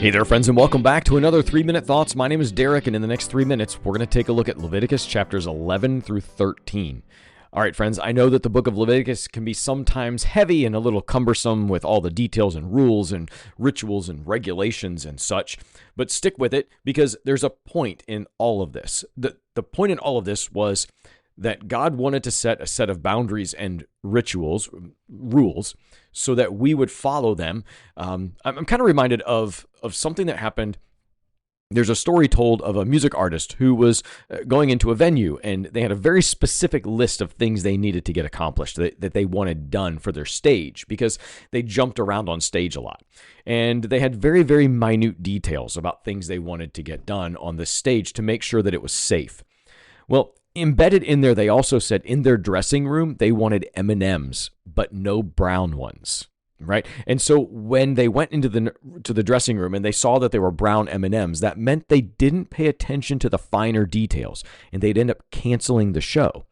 Hey there, friends, and welcome back to another 3-Minute Thoughts. My name is Derek, and in the next 3 minutes, we're going to take a look at Leviticus chapters 11 through 13. All right, friends, I know that the book of Leviticus can be sometimes heavy and a little cumbersome with all the details and rules and rituals and regulations and such, but stick with it because there's a point in all of this. The point in all of this was that God wanted to set a set of boundaries and rules, so that we would follow them. I'm kind of reminded of something that happened. There's a story told of a music artist who was going into a venue, and they had a very specific list of things they needed to get accomplished, that they wanted done for their stage, because they jumped around on stage a lot. And they had very, very minute details about things they wanted to get done on the stage to make sure that it was safe. Well, embedded in there, they also said in their dressing room, they wanted M&Ms, but no brown ones, right? And so when they went into the dressing room and they saw that they were brown M&Ms, that meant they didn't pay attention to the finer details, and they'd end up canceling the show.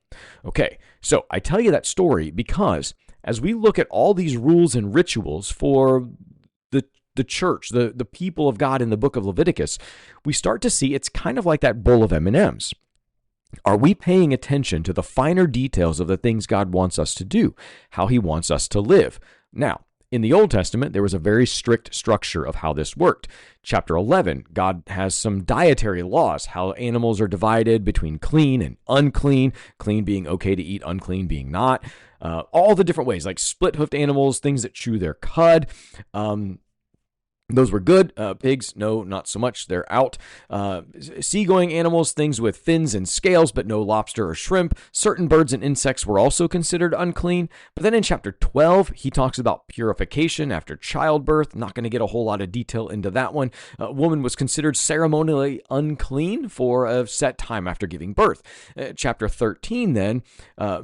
Okay, so I tell you that story because as we look at all these rules and rituals for the church, the people of God in the book of Leviticus, we start to see it's kind of like that bowl of M&Ms. Are we paying attention to the finer details of the things God wants us to do, how he wants us to live? Now, in the Old Testament, there was a very strict structure of how this worked. Chapter 11, God has some dietary laws, how animals are divided between clean and unclean, clean being okay to eat, unclean being not. All the different ways, like split-hoofed animals, things that chew their cud. Those were good. Pigs, no, not so much. They're out. Seagoing animals, things with fins and scales, but no lobster or shrimp. Certain birds and insects were also considered unclean. But then in chapter 12, he talks about purification after childbirth. Not going to get a whole lot of detail into that one. A woman was considered ceremonially unclean for a set time after giving birth. Chapter 13 then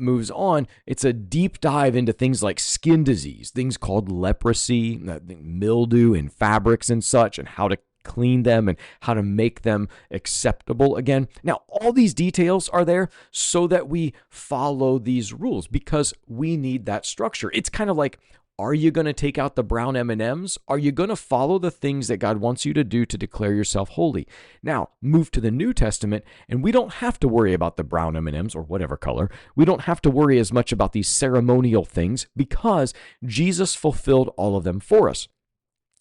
moves on. It's a deep dive into things like skin disease, things called leprosy, mildew, and fabrics and such, and how to clean them and how to make them acceptable again. Now, all these details are there so that we follow these rules because we need that structure. It's kind of like, are you going to take out the brown M&Ms? Are you going to follow the things that God wants you to do to declare yourself holy? Now, move to the New Testament, and we don't have to worry about the brown M&Ms or whatever color. We don't have to worry as much about these ceremonial things because Jesus fulfilled all of them for us.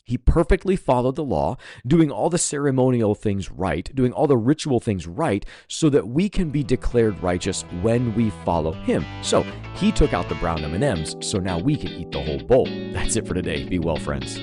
He perfectly followed the law, doing all the ceremonial things right, doing all the ritual things right, so that we can be declared righteous when we follow him. So he took out the brown M&Ms, so now we can eat the whole bowl. That's it for today. Be well, friends.